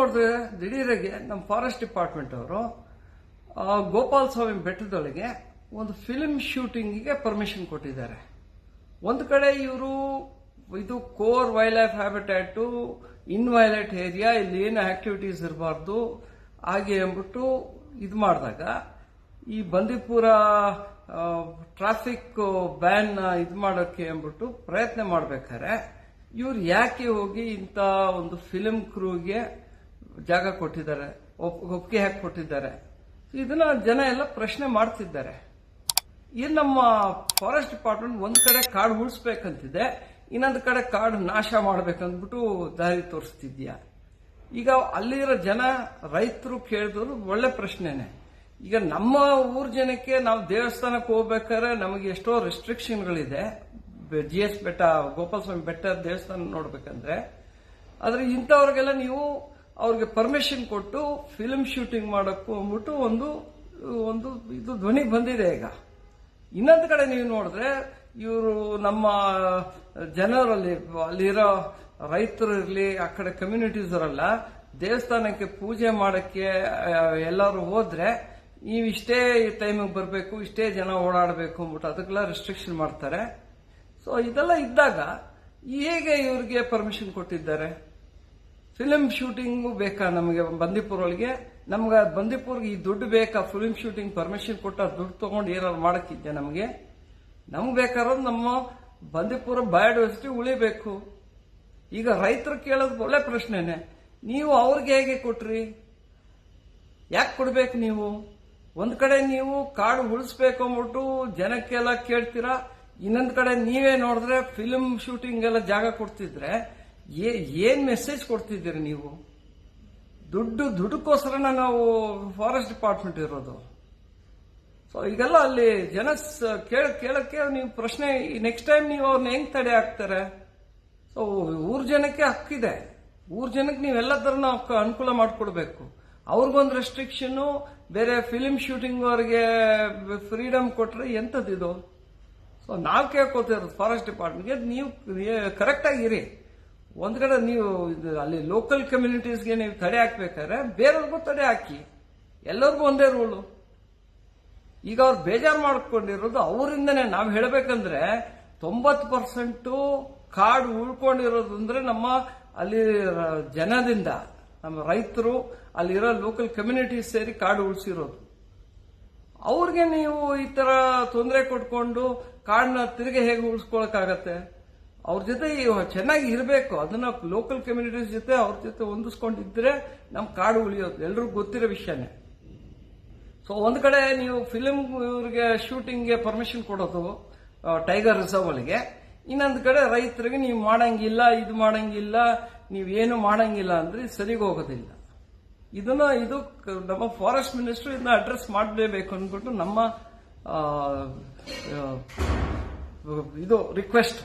ನೋಡಿದ್ರೆ ದಿಢೀರಾಗಿ ನಮ್ಮ forest department ಅವರು ಗೋಪಾಲ ಸ್ವಾಮಿ ಬೆಟ್ಟದೊಳಗೆ ಒಂದು ಫಿಲ್ಮ್ ಶೂಟಿಂಗಿಗೆ ಪರ್ಮಿಷನ್ ಕೊಟ್ಟಿದ್ದಾರೆ. ಒಂದು ಕಡೆ ಇವರು ಇದು core wild life habitat inviolate area, ಇಲ್ಲಿ ಏನು ಆಕ್ಟಿವಿಟೀಸ್ ಇರಬಾರ್ದು ಹಾಗೆ ಅಂದ್ಬಿಟ್ಟು ಇದು ಮಾಡಿದಾಗ ಈ ಬಂದೀಪುರ ಟ್ರಾಫಿಕ್ ಬ್ಯಾನ್ ಇದು ಮಾಡೋಕ್ಕೆ ಅಂದ್ಬಿಟ್ಟು ಪ್ರಯತ್ನ ಮಾಡ್ಬೇಕಾದ್ರೆ ಇವ್ರು ಯಾಕೆ ಹೋಗಿ ಇಂಥ ಒಂದು ಫಿಲ್ಮ್ ಕ್ರೂಗೆ ಜಾಗ ಕೊಟ್ಟಿದ್ದಾರೆ, ಒಪ್ಪಿಗೆ ಹಾಕಿ ಕೊಟ್ಟಿದ್ದಾರೆ? ಇದನ್ನ ಜನ ಎಲ್ಲ ಪ್ರಶ್ನೆ ಮಾಡ್ತಿದ್ದಾರೆ. ಈ ನಮ್ಮ ಫಾರೆಸ್ಟ್ ಡಿಪಾರ್ಟ್ಮೆಂಟ್ ಒಂದ್ ಕಡೆ ಕಾಡು ಉಳಿಸ್ಬೇಕಂತಿದೆ, ಇನ್ನೊಂದು ಕಡೆ ಕಾಡು ನಾಶ ಮಾಡ್ಬೇಕಂದ್ಬಿಟ್ಟು ದಾರಿ ತೋರಿಸ್ತಿದ್ಯಾ? ಈಗ ಅಲ್ಲಿರೋ ಜನ ರೈತರು ಕೇಳಿದ್ರು ಒಳ್ಳೆ ಪ್ರಶ್ನೆನೆ. ಈಗ ನಮ್ಮ ಊರ್ ಜನಕ್ಕೆ ನಾವು ದೇವಸ್ಥಾನಕ್ಕೆ ಹೋಗ್ಬೇಕಾದ್ರೆ ನಮಗೆ ಎಷ್ಟೋ ರೆಸ್ಟ್ರಿಕ್ಷನ್ಗಳಿದೆ. GS ಬೆಟ್ಟ, ಗೋಪಾಲಸ್ವಾಮಿ ಬೆಟ್ಟ ದೇವಸ್ಥಾನ ನೋಡ್ಬೇಕಂದ್ರೆ, ಆದ್ರೆ ಇಂಥವ್ರಿಗೆಲ್ಲ ನೀವು ಅವ್ರಿಗೆ ಪರ್ಮಿಷನ್ ಕೊಟ್ಟು ಫಿಲ್ಮ್ ಶೂಟಿಂಗ್ ಮಾಡಕ್ಕೂ ಅಂದ್ಬಿಟ್ಟು ಒಂದು ಒಂದು ಇದು ಧ್ವನಿ ಬಂದಿದೆ. ಈಗ ಇನ್ನೊಂದು ಕಡೆ ನೀವು ನೋಡಿದ್ರೆ ಇವರು ನಮ್ಮ ಜನರಲ್ಲಿ ಅಲ್ಲಿರೋ ರೈತರು ಇರಲಿ, ಆ ಕಡೆ ಕಮ್ಯುನಿಟೀಸ್ ಅವರೆಲ್ಲ ದೇವಸ್ಥಾನಕ್ಕೆ ಪೂಜೆ ಮಾಡಕ್ಕೆ ಎಲ್ಲರೂ ಹೋದ್ರೆ ನೀವು ಇಷ್ಟೇ ಟೈಮಿಗೆ ಬರಬೇಕು, ಇಷ್ಟೇ ಜನ ಓಡಾಡಬೇಕು ಅಂದ್ಬಿಟ್ಟು ಅದಕ್ಕೆಲ್ಲ ರೆಸ್ಟ್ರಿಕ್ಷನ್ ಮಾಡ್ತಾರೆ. ಸೊ ಇದೆಲ್ಲ ಇದ್ದಾಗ ಹೇಗೆ ಇವ್ರಿಗೆ ಪರ್ಮಿಷನ್ ಕೊಟ್ಟಿದ್ದಾರೆ? ಫಿಲ್ಮ್ ಶೂಟಿಂಗು ಬೇಕಾ ನಮಗೆ ಬಂದೀಪುರ ಒಳಗೆ? ನಮ್ಗೆ ಬಂದೀಪುರ್ಗೆ ಈ ದುಡ್ಡು ಬೇಕಾ? ಫಿಲ್ಮ್ ಶೂಟಿಂಗ್ ಪರ್ಮಿಷನ್ ಕೊಟ್ಟ ದುಡ್ಡು ತಗೊಂಡು ಏನಾದ್ರು ಮಾಡಕ್ಕಿದ್ದೆ ನಮ್ಗೆ ಬೇಕಾರೋದು ನಮ್ಮ ಬಂದೀಪುರ ಬಯೋಡೈವರ್ಸಿಟಿ ಉಳಿಬೇಕು. ಈಗ ರೈತರು ಕೇಳೋದು ಒಳ್ಳೆ ಪ್ರಶ್ನೆನೆ. ನೀವು ಅವ್ರಿಗೆ ಹೇಗೆ ಕೊಟ್ರಿ? ಯಾಕೆ ಕೊಡ್ಬೇಕು ನೀವು? ಒಂದ್ ಕಡೆ ನೀವು ಕಾಡು ಉಳಿಸ್ಬೇಕು ಅಂದ್ಬಿಟ್ಟು ಜನಕ್ಕೆಲ್ಲ ಕೇಳ್ತೀರಾ, ಇನ್ನೊಂದ್ ಕಡೆ ನೀವೇ ನೋಡಿದ್ರೆ ಫಿಲ್ಮ್ ಶೂಟಿಂಗ್ ಎಲ್ಲ ಜಾಗ ಕೊಡ್ತಿದ್ರೆ ಏನ್ ಮೆಸೇಜ್ ಕೊಡ್ತಿದ್ದೀರಿ ನೀವು? ದುಡ್ಡುಕೋಸ್ಕರನ ನಾವು ಫಾರೆಸ್ಟ್ ಡಿಪಾರ್ಟ್ಮೆಂಟ್ ಇರೋದು. ಸೊ ಈಗೆಲ್ಲ ಅಲ್ಲಿ ಜನ ಕೇಳಕ್ಕೆ ನೀವು ಪ್ರಶ್ನೆ, ನೆಕ್ಸ್ಟ್ ಟೈಮ್ ನೀವು ಅವ್ರನ್ನ ಹೆಂಗ್ ತಡೆ ಹಾಕ್ತಾರೆ? ಸೊ ಊರ್ ಜನಕ್ಕೆ ಹಕ್ಕಿದೆ, ಊರ್ ಜನಕ್ಕೆ ನೀವೆಲ್ಲ ತರನ ಅನುಕೂಲ ಮಾಡ್ಕೊಡ್ಬೇಕು. ಅವ್ರಿಗೊಂದು ರೆಸ್ಟ್ರಿಕ್ಷನ್, ಬೇರೆ ಫಿಲ್ಮ್ ಶೂಟಿಂಗ್ ಅವ್ರಿಗೆ ಫ್ರೀಡಮ್ ಕೊಟ್ರೆ ಎಂತದಿದು? ಸೊ ನಾವು ಕೇಳ್ಕೊತಿರೋದು ಫಾರೆಸ್ಟ್ ಡಿಪಾರ್ಟ್ಮೆಂಟ್ಗೆ, ನೀವು ಕರೆಕ್ಟ್ ಆಗಿರಿ. ಒಂದ್ ಕಡೆ ನೀವು ಅಲ್ಲಿ ಲೋಕಲ್ ಕಮ್ಯುನಿಟೀಸ್ಗೆ ನೀವು ತಡೆ ಹಾಕ್ಬೇಕಾದ್ರೆ ಬೇರೆಯವ್ರಿಗೂ ತಡೆ ಹಾಕಿ, ಎಲ್ಲರಿಗೂ ಒಂದೇ ರೂಲು. ಈಗ ಅವ್ರು ಬೇಜಾರು ಮಾಡ್ಕೊಂಡಿರೋದು ಅವರಿಂದನೇ. ನಾವು ಹೇಳಬೇಕಂದ್ರೆ 90% ಕಾಡು ಉಳ್ಕೊಂಡಿರೋದು ಅಂದ್ರೆ ನಮ್ಮ ಅಲ್ಲಿ ಜನದಿಂದ, ನಮ್ಮ ರೈತರು, ಅಲ್ಲಿರೋ ಲೋಕಲ್ ಕಮ್ಯುನಿಟೀಸ್ ಸೇರಿ ಕಾಡು ಉಳಿಸಿರೋದು. ಅವ್ರಿಗೆ ನೀವು ಈ ತರ ತೊಂದರೆ ಕೊಟ್ಕೊಂಡು ಕಾಡನ್ನ ತಿರುಗಿ ಹೇಗೆ ಉಳಿಸ್ಕೊಳಕ್ಕಾಗತ್ತೆ? ಅವ್ರ ಜೊತೆ ಚೆನ್ನಾಗಿ ಇರಬೇಕು. ಅದನ್ನ ಲೋಕಲ್ ಕಮ್ಯುನಿಟೀಸ್ ಜೊತೆ ಅವ್ರ ಜೊತೆ ಹೊಂದಿಸ್ಕೊಂಡಿದ್ರೆ ನಮ್ ಕಾಡು ಉಳಿಯೋದು ಎಲ್ರಿಗೂ ಗೊತ್ತಿರೋ ವಿಷಯನೇ. ಸೊ ಒಂದ್ ಕಡೆ ನೀವು ಫಿಲ್ಮ್ ಇವ್ರಿಗೆ ಶೂಟಿಂಗ್ಗೆ ಪರ್ಮಿಷನ್ ಕೊಡೋದು ಟೈಗರ್ ರಿಸರ್ವ್ ಒಳಗೆ, ಇನ್ನೊಂದು ಕಡೆ ರೈತರಿಗೆ ನೀವು ಮಾಡಂಗಿಲ್ಲ, ಇದು ಮಾಡಂಗಿಲ್ಲ, ನೀವೇನು ಮಾಡಂಗಿಲ್ಲ ಅಂದ್ರೆ ಸರಿಗ ಹೋಗೋದಿಲ್ಲ. ಇದು ನಮ್ಮ ಫಾರೆಸ್ಟ್ ಮಿನಿಸ್ಟರ್ ಇದನ್ನ ಅಡ್ರೆಸ್ ಮಾಡಲೇಬೇಕು ಅಂದ್ಬಿಟ್ಟು ನಮ್ಮ ಇದು ರಿಕ್ವೆಸ್ಟ್.